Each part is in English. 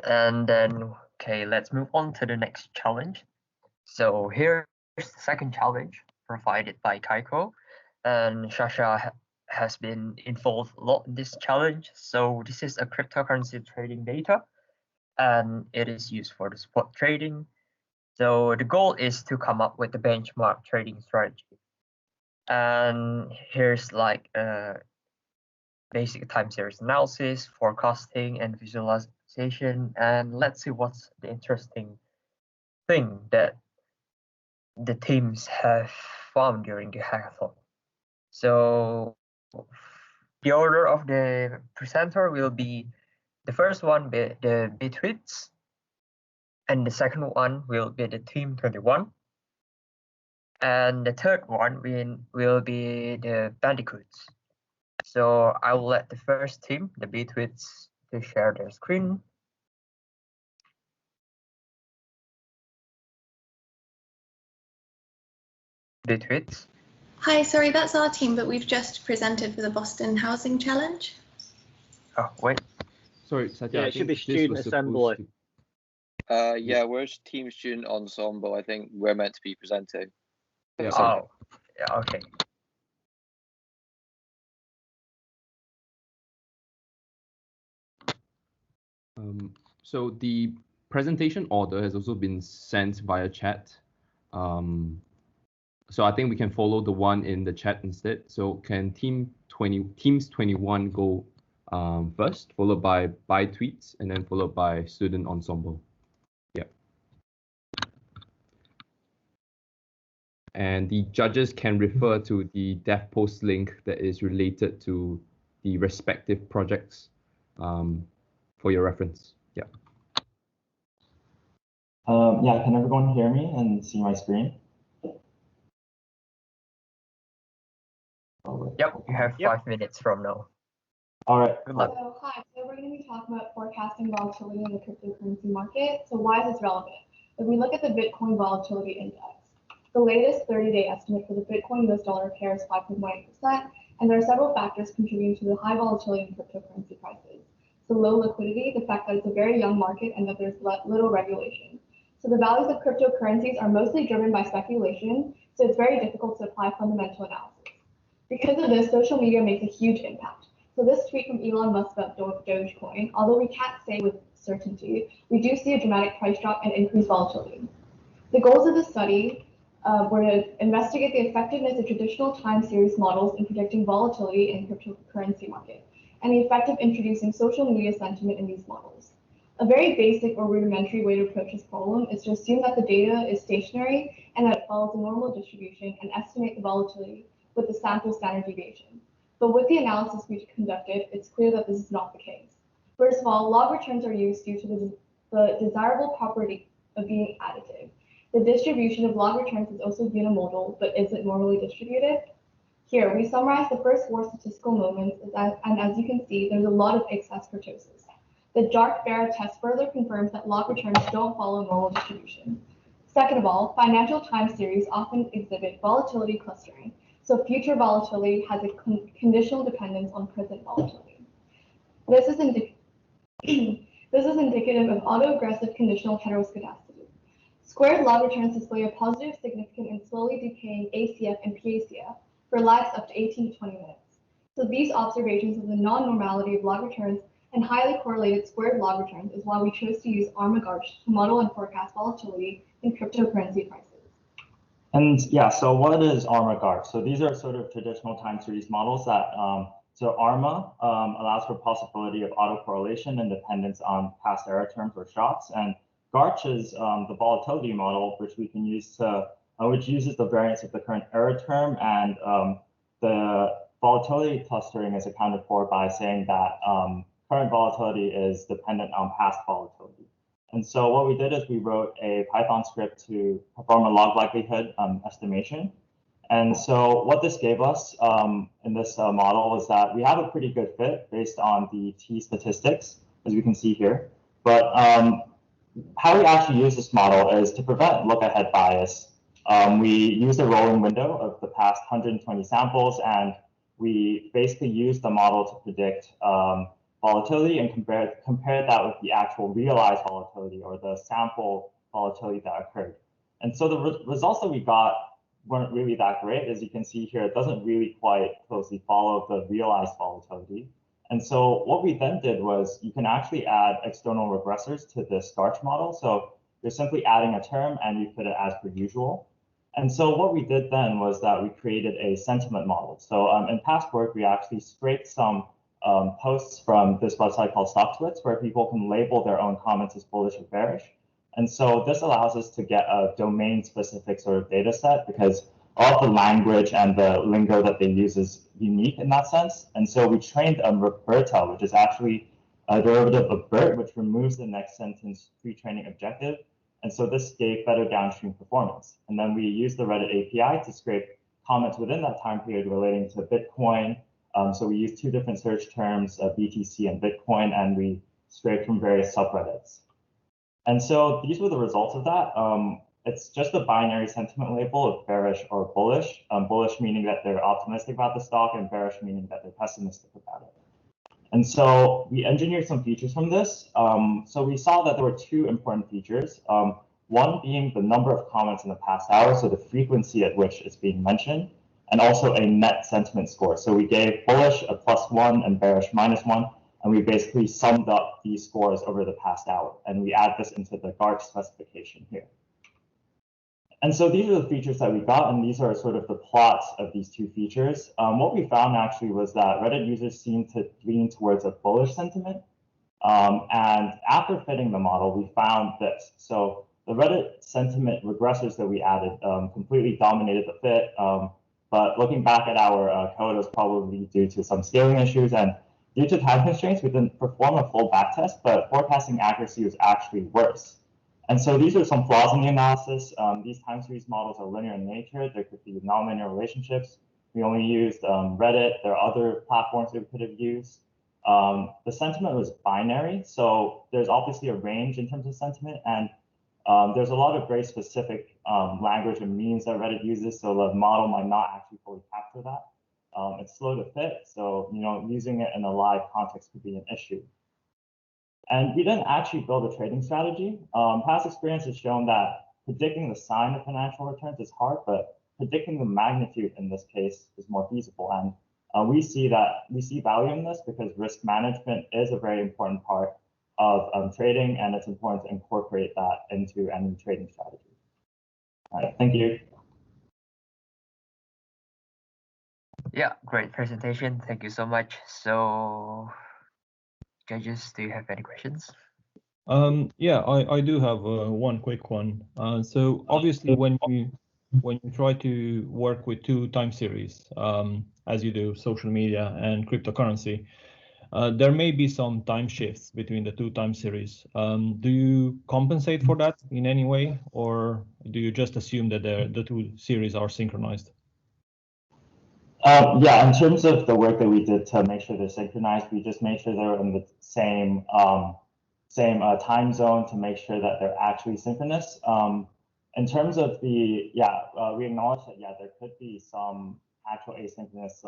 And then, okay, let's move on to the next challenge. So here's the second challenge provided by Kaiko. And Shasha has been involved a lot in this challenge. So this is a cryptocurrency trading data, and it is used for the spot trading. So the goal is to come up with a benchmark trading strategy. And here's like a basic time series analysis, forecasting, and visualization. And let's see what's the interesting thing that the teams have found during the hackathon. So the order of the presenter will be the first one be the Bitwits, and the second one will be the Team 21, and the third one will be the Bandicoots. So I will let the first team, the Bitwits, to share their screen. Bitwits. Hi, sorry, that's our team, but we've just presented for the Boston Housing Challenge. Oh, wait. Sorry, Satya, Yeah, it should be student assembly. Yeah, we're team student ensemble. I think we're meant to be presenting. Yeah. Oh, yeah, okay. So the presentation order has also been sent via chat. So I think we can follow the one in the chat instead. So can teams 21 go first, followed by tweets, and then followed by student ensemble. Yeah. And the judges can refer to the dev post link that is related to the respective projects for your reference. Yeah. Yeah, can everyone hear me and see my screen? Yep, you have 5 minutes from now. All right. Good luck. So, hi, so we're going to be talking about forecasting volatility in the cryptocurrency market. So why is this relevant? If we look at the Bitcoin Volatility Index, the latest 30-day estimate for the Bitcoin US dollar pair is 5.18%, and there are several factors contributing to the high volatility in cryptocurrency prices. So low liquidity, the fact that it's a very young market and that there's little regulation. So the values of cryptocurrencies are mostly driven by speculation, so it's very difficult to apply fundamental analysis. Because of this, social media makes a huge impact. So this tweet from Elon Musk about Dogecoin, although we can't say with certainty, we do see a dramatic price drop and increased volatility. The goals of the study were to investigate the effectiveness of traditional time series models in predicting volatility in cryptocurrency market, and the effect of introducing social media sentiment in these models. A very basic or rudimentary way to approach this problem is to assume that the data is stationary and that it follows a normal distribution and estimate the volatility with the sample standard deviation. But with the analysis we conducted, it's clear that this is not the case. First of all, log returns are used due to the desirable property of being additive. The distribution of log returns is also unimodal, but isn't normally distributed. Here, we summarize the first 4 statistical moments, and as you can see, there's a lot of excess kurtosis. The Dark-Bear test further confirms that log returns don't follow normal distribution. Second of all, financial time series often exhibit volatility clustering, so future volatility has a conditional dependence on present volatility. This is indicative of autoaggressive conditional heteroscedasticity. Squared log returns display a positive, significant, and slowly decaying ACF and PACF for lags up to 18 to 20 minutes. So these observations of the non-normality of log returns and highly correlated squared log returns is why we chose to use ARMA-GARCH to model and forecast volatility in cryptocurrency prices. And yeah, so what is ARMA-GARCH? So these are sort of traditional time series models that, so ARMA allows for possibility of autocorrelation and dependence on past error terms or shocks. And GARCH is the volatility model, which we can use to, which uses the variance of the current error term, and the volatility clustering is accounted for by saying that current volatility is dependent on past volatility. And so what we did is we wrote a Python script to perform a log likelihood estimation. And so what this gave us in this model is that we have a pretty good fit based on the T statistics, as we can see here. But how we actually use this model is to prevent look-ahead bias. We use a rolling window of the past 120 samples, and we basically use the model to predict volatility and compare that with the actual realized volatility or the sample volatility that occurred. And so the results that we got weren't really that great. As you can see here, it doesn't really quite closely follow the realized volatility. And so what we then did was you can actually add external regressors to the starch model. So you're simply adding a term and you put it as per usual. And so what we did then was that we created a sentiment model. So in past work, we actually scraped some posts from this website called StockSplits, where people can label their own comments as bullish or bearish. And so this allows us to get a domain-specific sort of data set because all of the language and the lingo that they use is unique in that sense. And so we trained BERT, which is actually a derivative of BERT, which removes the next sentence pre-training objective. And so this gave better downstream performance. And then we used the Reddit API to scrape comments within that time period relating to Bitcoin. So we used two different search terms, BTC and Bitcoin, and we scraped from various subreddits. And so these were the results of that. It's just a binary sentiment label of bearish or bullish. Bullish meaning that they're optimistic about the stock, and bearish meaning that they're pessimistic about it. And so we engineered some features from this. So we saw that there were two important features. One being the number of comments in the past hour, so the frequency at which it's being mentioned, and also a net sentiment score. So we gave bullish a +1 and bearish -1, and we basically summed up these scores over the past hour. And we add this into the GARC specification here. And so these are the features that we got, and these are sort of the plots of these two features. What we found actually was that Reddit users seem to lean towards a bullish sentiment. And after fitting the model, we found this. So the Reddit sentiment regressors that we added completely dominated the fit. But looking back at our code, it was probably due to some scaling issues. And due to time constraints, we didn't perform a full backtest, but forecasting accuracy was actually worse. And so these are some flaws in the analysis. These time series models are linear in nature. There could be nonlinear relationships. We only used Reddit. There are other platforms we could have used. The sentiment was binary. So there's obviously a range in terms of sentiment. And there's a lot of very specific language and means that Reddit uses. So the model might not actually fully capture that. It's slow to fit. So, using it in a live context could be an issue. And we didn't actually build a trading strategy. Past experience has shown that predicting the sign of financial returns is hard, but predicting the magnitude in this case is more feasible. And we see value in this because risk management is a very important part of trading, and it's important to incorporate that into any trading strategy. All right, thank you. Yeah, great presentation. Thank you so much. So, judges, do you have any questions? Yeah, I do have one quick one. So obviously, when you try to work with two time series, as you do social media and cryptocurrency, there may be some time shifts between the two time series. Do you compensate for that in any way, or do you just assume that the two series are synchronized? Yeah, in terms of the work that we did to make sure they're synchronized, we just made sure they're in the same time zone to make sure that they're actually synchronous. In terms of we acknowledge that, there could be some actual asynchronous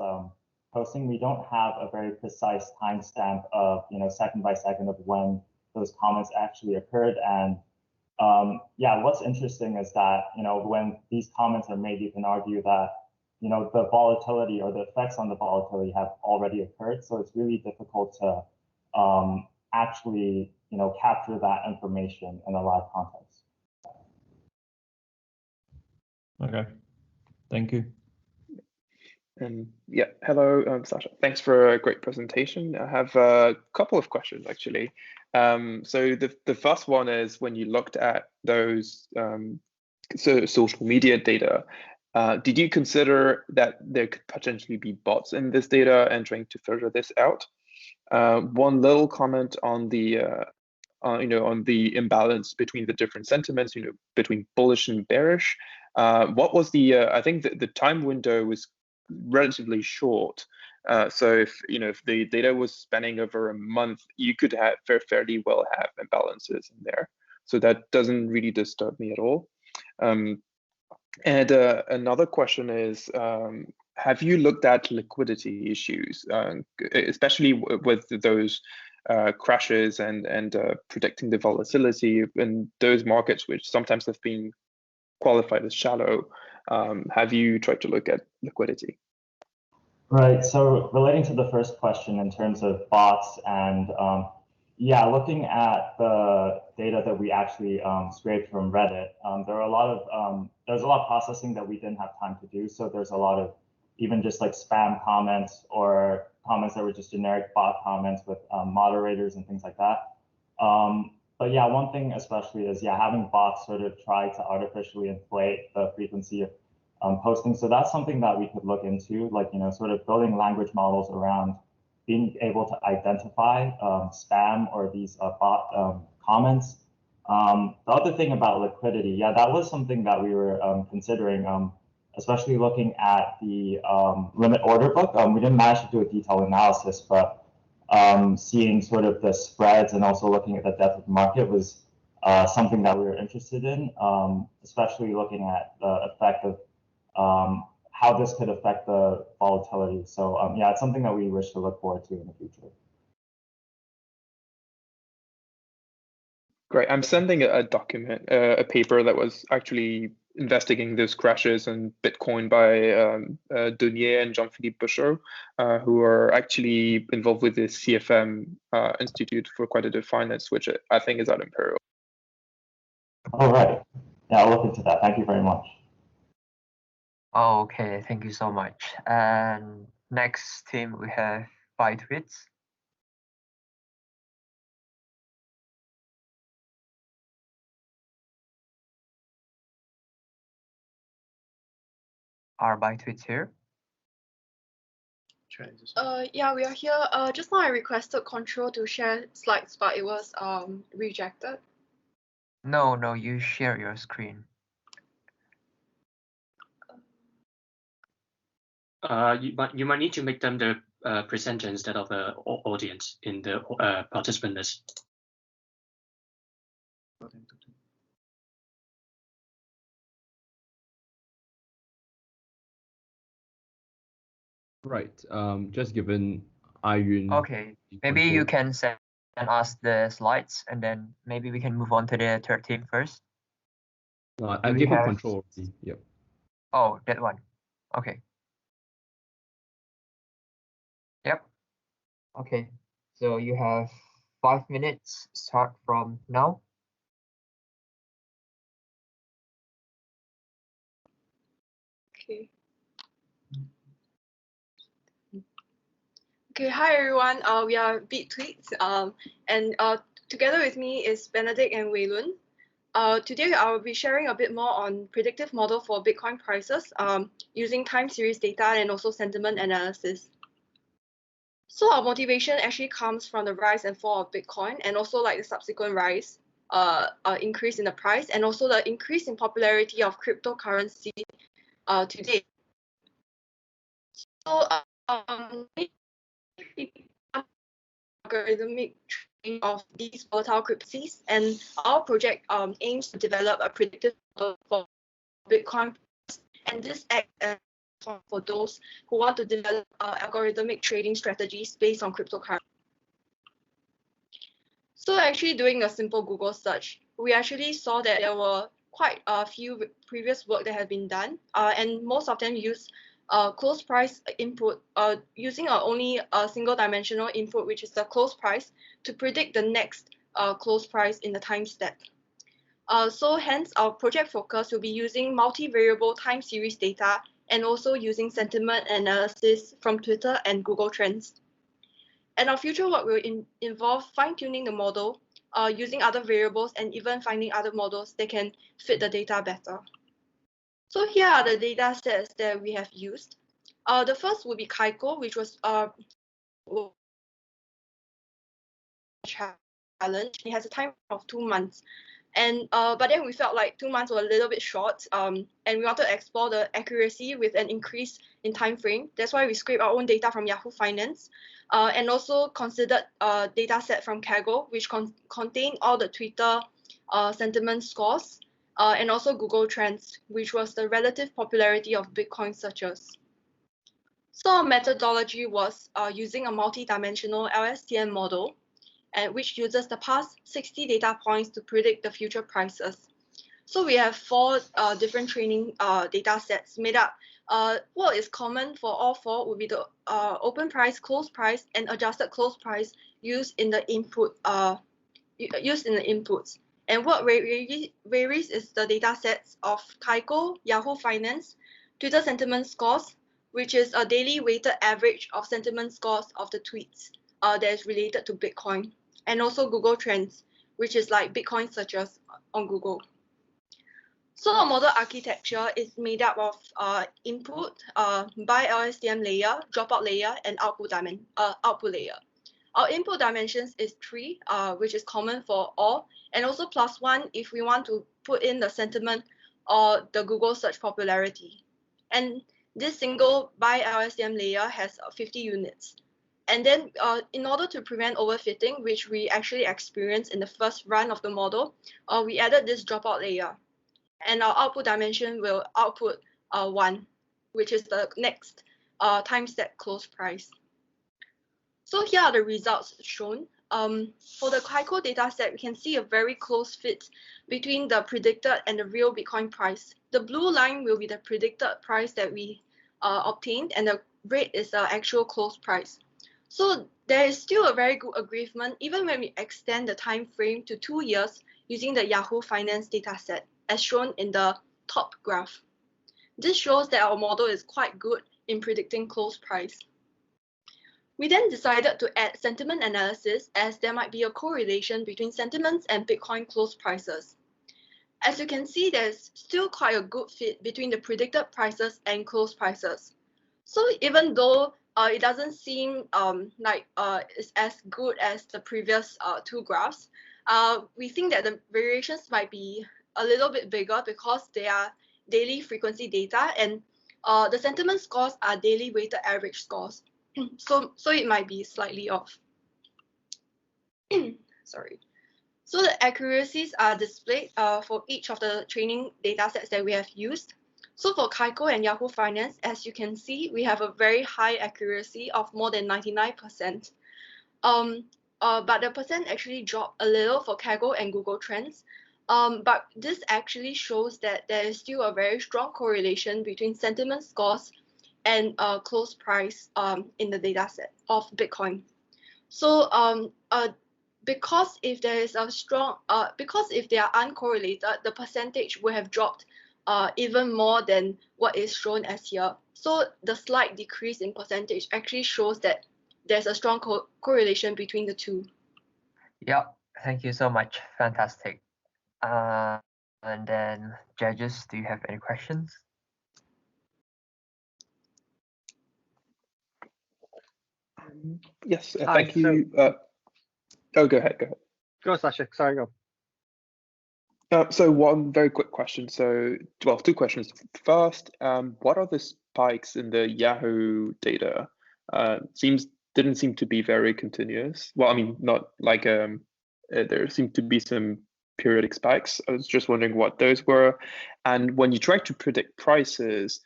posting. We don't have a very precise timestamp of, second by second of when those comments actually occurred. And what's interesting is that, when these comments are made, you can argue that, the volatility or the effects on the volatility have already occurred. So it's really difficult to actually, capture that information in a live context. Okay, thank you. And hello, Sasha. Thanks for a great presentation. I have a couple of questions actually. So the first one is, when you looked at those social media data, did you consider that there could potentially be bots in this data and trying to filter this out? One little comment on the on the imbalance between the different sentiments, between bullish and bearish. What was the I think the time window was relatively short. So if the data was spanning over a month, you could have fairly well have imbalances in there. So that doesn't really disturb me at all. And another question is, have you looked at liquidity issues, especially with those crashes and predicting the volatility in those markets, which sometimes have been qualified as shallow? Have you tried to look at liquidity? Right. So relating to the first question in terms of bots and yeah, looking at the data that we actually scraped from Reddit, there's a lot of processing that we didn't have time to do. So there's a lot of even just like spam comments or comments that were just generic bot comments with moderators and things like that. But yeah, one thing especially is having bots sort of try to artificially inflate the frequency of posting. So that's something that we could look into, like, sort of building language models around being able to identify spam or these bot comments. The other thing about liquidity, that was something that we were considering, especially looking at the limit order book. We didn't manage to do a detailed analysis, but seeing sort of the spreads and also looking at the depth of the market was something that we were interested in, especially looking at the effect of how this could affect the volatility. So it's something that we wish to look forward to in the future. Great. I'm sending a document, a paper that was actually investigating those crashes in Bitcoin by Dunier and Jean-Philippe Bouchot, who are actually involved with the CFM Institute for Quantitative Finance, which I think is at Imperial. All right. Yeah, I'll look into that. Thank you very much. Okay, thank you so much. And next team we have ByteWits. Are ByteWits here? Yeah, we are here. Just now I requested control to share slides, but it was rejected. No, you share your screen. You might need to make them the presenter instead of the audience in the participant list. Right. Just given Ayun. Okay, maybe you can send us the slides, and then maybe we can move on to the third team first. No, I give you control. Yep. Oh, that one. Okay. Yep. Okay. So you have 5 minutes. Start from now. Okay. Okay, hi everyone. We are ByteWits, and together with me is Benedict and Wei Lun. Today I will be sharing a bit more on predictive model for Bitcoin prices using time series data and also sentiment analysis. So our motivation actually comes from the rise and fall of Bitcoin, and also like the subsequent rise, increase in the price, and also the increase in popularity of cryptocurrency today. So algorithmic trading of these volatile cryptocurrencies, and our project aims to develop a predictive model for Bitcoin, and this acts as for those who want to develop algorithmic trading strategies based on cryptocurrency. So actually doing a simple Google search, we actually saw that there were quite a few previous work that had been done, and most of them use close price input using only a single dimensional input, which is the close price, to predict the next close price in the time step. So hence our project focus will be using multivariable time series data and also using sentiment analysis from Twitter and Google Trends. And our future work will involve fine-tuning the model using other variables and even finding other models that can fit the data better. So here are the data sets that we have used. The first would be Kaiko, which was challenge. It has a time of 2 months. And but then we felt like 2 months were a little bit short, and we wanted to explore the accuracy with an increase in time frame. That's why we scraped our own data from Yahoo Finance, and also considered a data set from Kaggle, which contained all the Twitter sentiment scores, and also Google Trends, which was the relative popularity of Bitcoin searches. So our methodology was using a multi-dimensional LSTM model, and which uses the past 60 data points to predict the future prices. So we have 4 different training data sets made up. What is common for all 4 would be the open price, close price, and adjusted close price used in the input inputs. And what varies is the data sets of Kaiko, Yahoo Finance, Twitter sentiment scores, which is a daily weighted average of sentiment scores of the tweets that is related to Bitcoin, and also Google Trends, which is like Bitcoin searches on Google. So a model architecture is made up of input by LSTM layer, dropout layer, and output layer. Our input dimensions is 3, which is common for all, and also +1 if we want to put in the sentiment or the Google search popularity. And this single by LSTM layer has 50 units. And then in order to prevent overfitting, which we actually experienced in the first run of the model, we added this dropout layer. And our output dimension will output 1, which is the next time step close price. So here are the results shown. For the Kaiko dataset, we can see a very close fit between the predicted and the real Bitcoin price. The blue line will be the predicted price that we obtained, and the red is the actual close price. So there is still a very good agreement even when we extend the time frame to 2 years using the Yahoo Finance dataset, as shown in the top graph. This shows that our model is quite good in predicting close price. We then decided to add sentiment analysis, as there might be a correlation between sentiments and Bitcoin close prices. As you can see, there's still quite a good fit between the predicted prices and close prices. So even though it doesn't seem like it's as good as the previous 2 graphs, we think that the variations might be a little bit bigger because they are daily frequency data, and the sentiment scores are daily weighted average scores. So it might be slightly off. Sorry. So the accuracies are displayed for each of the training data sets that we have used. So for Kaiko and Yahoo Finance, as you can see, we have a very high accuracy of more than 99%. But the percent actually dropped a little for Kaiko and Google Trends. But this actually shows that there is still a very strong correlation between sentiment scores and close price in the dataset of Bitcoin. So because if there is a strong, because if they are uncorrelated, the percentage will have dropped even more than what is shown as here. So the slight decrease in percentage actually shows that there's a strong correlation between the two. Yeah, thank you so much. Fantastic. And then judges, do you have any questions? Yes, thank you. Oh, go ahead. Go, Sasha. Sorry, go. So one very quick question. So, well, 2 questions. First, what are the spikes in the Yahoo data? Didn't seem to be very continuous. Well, I mean, not like there seemed to be some periodic spikes. I was just wondering what those were. And when you try to predict prices,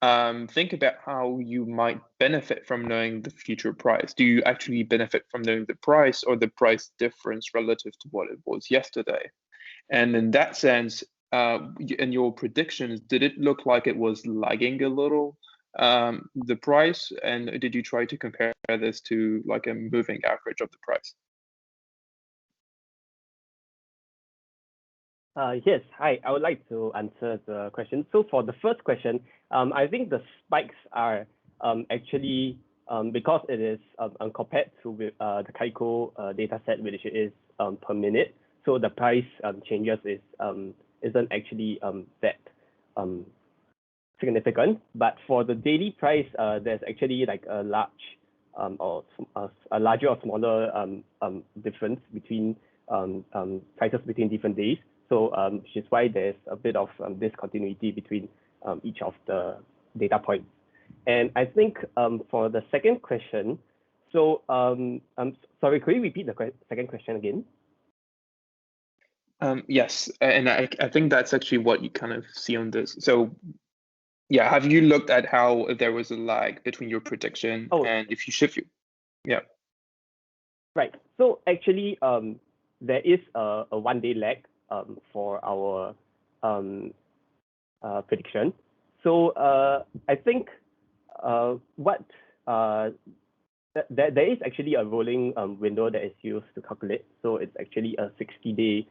think about how you might benefit from knowing the future price. Do you actually benefit from knowing the price or the price difference relative to what it was yesterday? And in that sense, in your predictions, did it look like it was lagging a little, the price? And did you try to compare this to like a moving average of the price? Yes, hi, I would like to answer the question. So for the first question, I think the spikes are actually because it is compared to the Kaiko dataset, which is per minute. So the price changes isn't actually that significant. But for the daily price, there's actually like a large or a larger or smaller difference between prices between different days. So which is why there's a bit of discontinuity between each of the data points. And I think for the second question, so sorry, could you repeat the second question again? Yes, and I think that's actually what you kind of see on this. So Yeah, have you looked at how there was a lag between your prediction and if you shift you? Yeah. Right. So actually, there is a 1-day lag for our prediction. So I think what there is actually a rolling window that is used to calculate. So it's actually a 60-day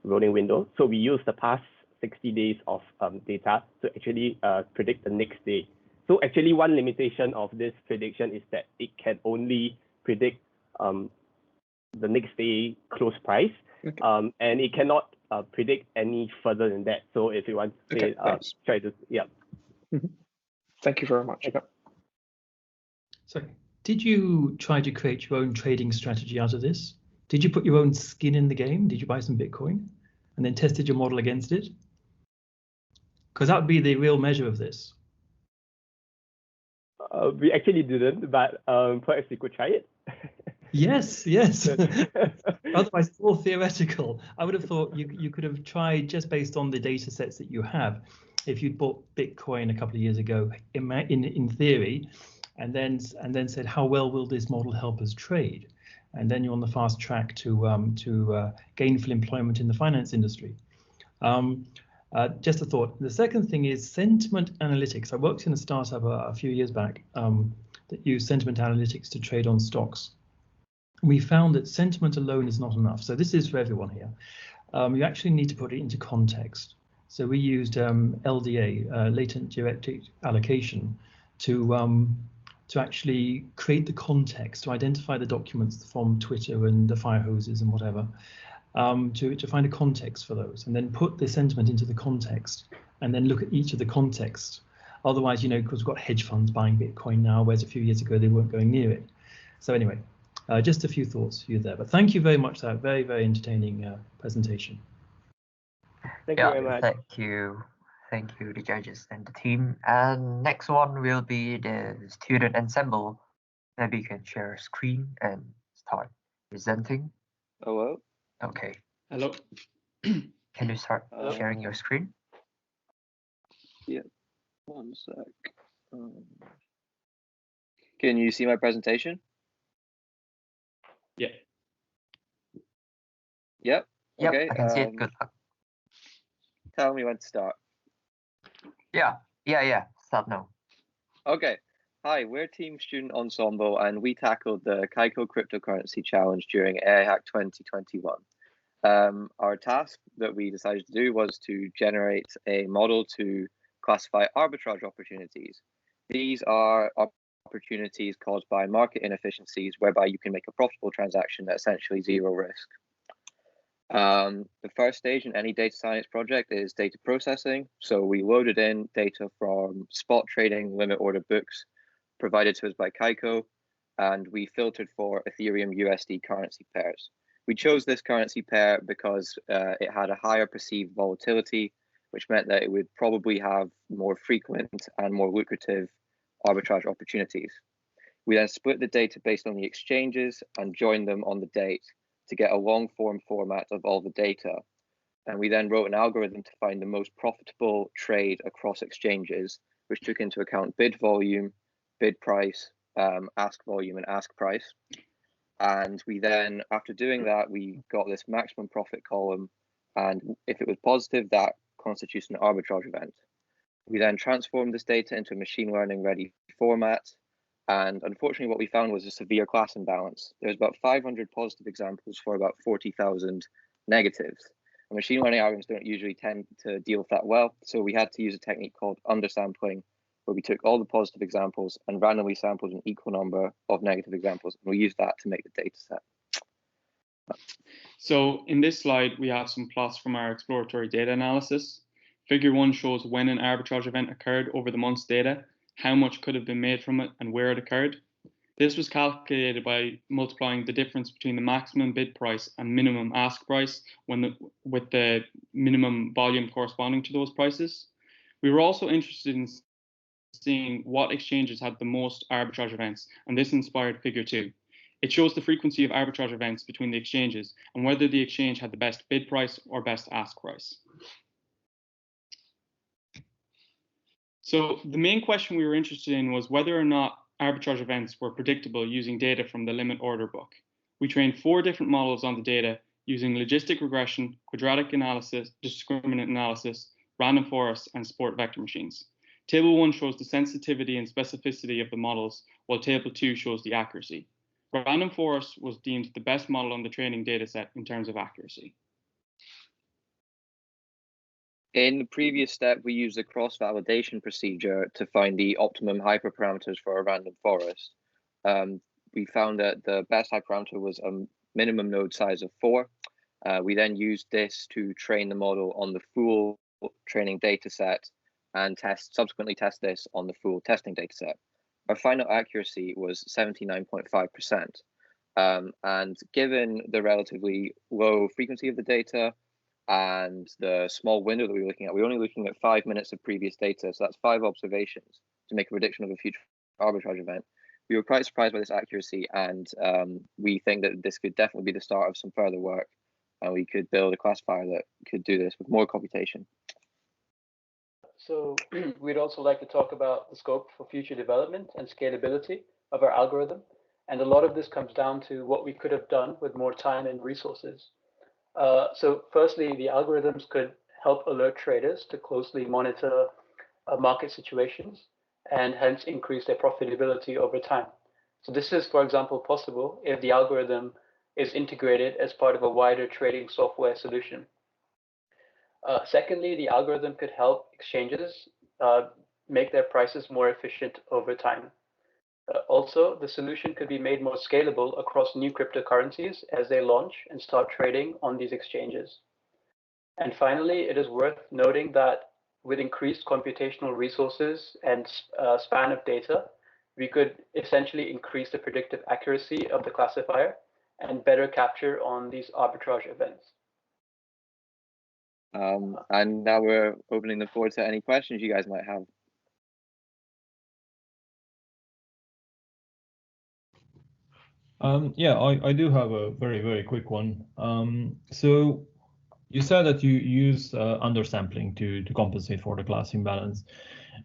rolling window. So we use the past 60 days of data to actually predict the next day. So actually, one limitation of this prediction is that it can only predict the next day close price, and it cannot predict any further than that. So if you want to say, try to, yeah. Thank you very much. Yeah. So did you try to create your own trading strategy out of this? Did you put your own skin in the game? Did you buy some Bitcoin and then tested your model against it? Because that would be the real measure of this. We actually didn't, but perhaps we could try it. Yes, yes. Otherwise, it's all theoretical. I would have thought you could have tried just based on the data sets that you have. If you'd bought Bitcoin a couple of years ago, in theory, and then said, how well will this model help us trade? And then you're on the fast track to gainful employment in the finance industry. Just a thought. The second thing is sentiment analytics. I worked in a startup a few years back that used sentiment analytics to trade on stocks. We found that sentiment alone is not enough. So this is for everyone here. You actually need to put it into context. So we used LDA, latent directed allocation, to actually create the context, to identify the documents from Twitter and the fire hoses and whatever, to find a context for those, and then put the sentiment into the context, and then look at each of the contexts. Otherwise, because we've got hedge funds buying Bitcoin now, whereas a few years ago they weren't going near it. So anyway, just a few thoughts for you there. But thank you very much for that very, very entertaining presentation. Thank you very much. Thank you, the judges and the team. And next one will be the student ensemble. Maybe you can share a screen and start presenting. Hello. Okay. Hello. Can you start sharing your screen? Yeah. One sec. Can you see my presentation? Yeah. Yep. Yep, Okay. I can see it. Good luck. Tell me when to start. Yeah. Start now. Okay. Hi, we're Team Student Ensemble, and we tackled the Kaiko cryptocurrency challenge during AIHack 2021. Our task that we decided to do was to generate a model to classify arbitrage opportunities. These are opportunities caused by market inefficiencies whereby you can make a profitable transaction at essentially zero risk. The first stage in any data science project is data processing. So we loaded in data from spot trading limit order books provided to us by Kaiko, and we filtered for Ethereum USD currency pairs. We chose this currency pair because it had a higher perceived volatility, which meant that it would probably have more frequent and more lucrative arbitrage opportunities. We then split the data based on the exchanges and joined them on the date to get a long form format of all the data. And we then wrote an algorithm to find the most profitable trade across exchanges, which took into account bid volume, bid price, ask volume, and ask price. And we then, after doing that, we got this maximum profit column. And if it was positive, that constitutes an arbitrage event. We then transformed this data into a machine learning ready format. And unfortunately, what we found was a severe class imbalance. There's about 500 positive examples for about 40,000 negatives. And machine learning algorithms don't usually tend to deal with that well. So we had to use a technique called undersampling, where we took all the positive examples and randomly sampled an equal number of negative examples. And we used that to make the data set. So in this slide, we have some plots from our exploratory data analysis. Figure 1 shows when an arbitrage event occurred over the month's data, how much could have been made from it, and where it occurred. This was calculated by multiplying the difference between the maximum bid price and minimum ask price with the minimum volume corresponding to those prices. We were also interested in seeing what exchanges had the most arbitrage events, and this inspired figure 2. It shows the frequency of arbitrage events between the exchanges and whether the exchange had the best bid price or best ask price. So the main question we were interested in was whether or not arbitrage events were predictable using data from the limit order book. We trained 4 different models on the data using logistic regression, quadratic analysis, discriminant analysis, random forest, and support vector machines. Table 1 shows the sensitivity and specificity of the models, while Table 2 shows the accuracy. Random forest was deemed the best model on the training dataset in terms of accuracy. In the previous step, we used a cross-validation procedure to find the optimum hyperparameters for a random forest. We found that the best hyperparameter was a minimum node size of 4. We then used this to train the model on the full training data set and subsequently test this on the full testing data set. Our final accuracy was 79.5%. And given the relatively low frequency of the data and the small window that we were looking at, we were only looking at 5 minutes of previous data. So that's 5 observations to make a prediction of a future arbitrage event. We were quite surprised by this accuracy, and we think that this could definitely be the start of some further work, and we could build a classifier that could do this with more computation. So we'd also like to talk about the scope for future development and scalability of our algorithm. And a lot of this comes down to what we could have done with more time and resources. So firstly, the algorithms could help alert traders to closely monitor market situations and hence increase their profitability over time. So this is, for example, possible if the algorithm is integrated as part of a wider trading software solution. Secondly, the algorithm could help exchanges make their prices more efficient over time. Also, the solution could be made more scalable across new cryptocurrencies as they launch and start trading on these exchanges. And finally, it is worth noting that with increased computational resources and span of data, we could essentially increase the predictive accuracy of the classifier and better capture on these arbitrage events. And now we're opening the floor to any questions you guys might have. Yeah, I do have a very quick one. So you said that you use undersampling to compensate for the class imbalance.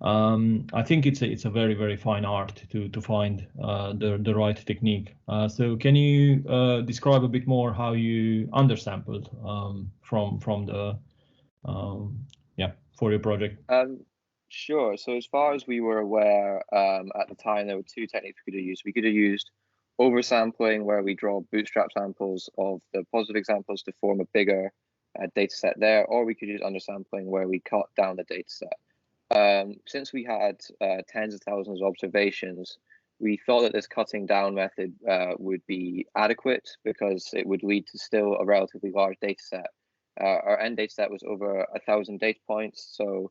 I think it's a very fine art to find the right technique. So can you describe a bit more how you undersampled from the for your project? Sure. So as far as we were aware, at the time, there were 2 techniques we could have used. We could have used oversampling, where we draw bootstrap samples of the positive examples to form a bigger data set there, or we could use undersampling, where we cut down the data set. Since we had tens of thousands of observations, we thought that this cutting down method would be adequate because it would lead to still a relatively large data set. Our end data set was over 1,000 data points, so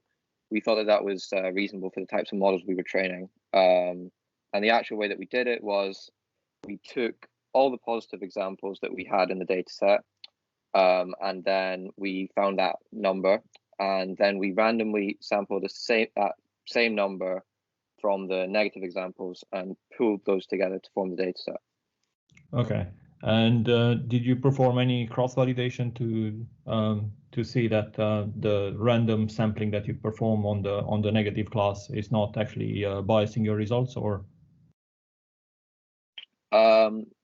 we thought that that was reasonable for the types of models we were training. And the actual way that we did it was we took all the positive examples that we had in the data set, and then we found that number, and then we randomly sampled that same number from the negative examples and pooled those together to form the data set. Okay. And did you perform any cross-validation to see that the random sampling that you perform on the negative class is not actually biasing your results, or?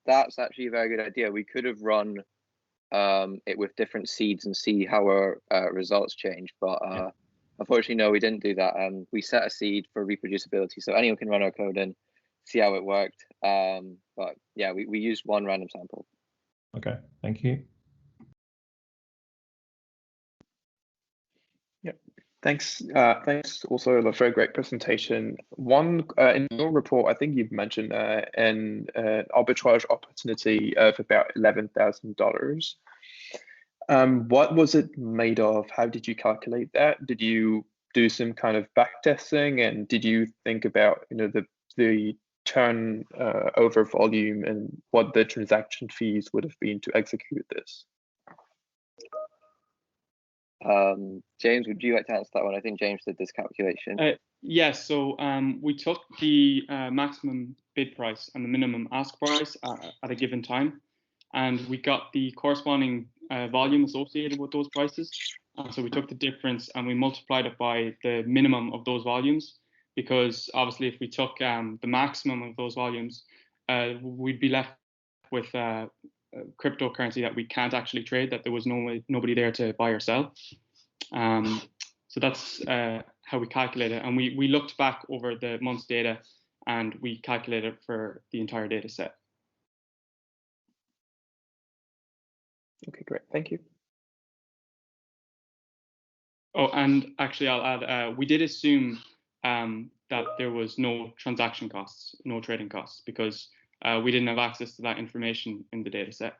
That's actually a very good idea. We could have run it with different seeds and see how our results change, but unfortunately, no, we didn't do that. We set a seed for reproducibility, so anyone can run our code and see how it worked. But yeah, we used one random sample. Okay, thank you. Yeah, thanks. Thanks also a very great presentation. One in your report, I think you've mentioned an arbitrage opportunity of about $11,000. What was it made of? How did you calculate that? Did you do some kind of back testing, and did you think about the turn over volume and what the transaction fees would have been to execute this? James, would you like to answer that one? I think James did this calculation. Yes, so we took the maximum bid price and the minimum ask price at a given time, and we got the corresponding volume associated with those prices. And so we took the difference and we multiplied it by the minimum of those volumes, because obviously if we took the maximum of those volumes, we'd be left with cryptocurrency that we can't actually trade, that there was nobody there to buy or sell. So that's how we calculate it. And we looked back over the month's data and we calculated for the entire data set. Okay, great. Thank you. Oh, and actually I'll add, we did assume that there was no transaction costs, no trading costs, because we didn't have access to that information in the data set.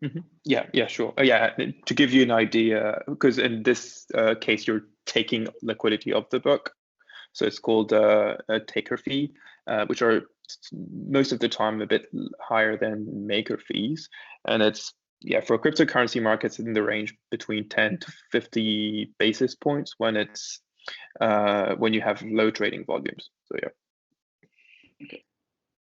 Mm-hmm. Yeah, sure. Yeah, to give you an idea, because in this case, you're taking liquidity of the book. So it's called a taker fee, which are most of the time a bit higher than maker fees. And it's, for cryptocurrency markets in the range between 10 to 50 basis points when it's when you have low trading volumes. So yeah. Okay.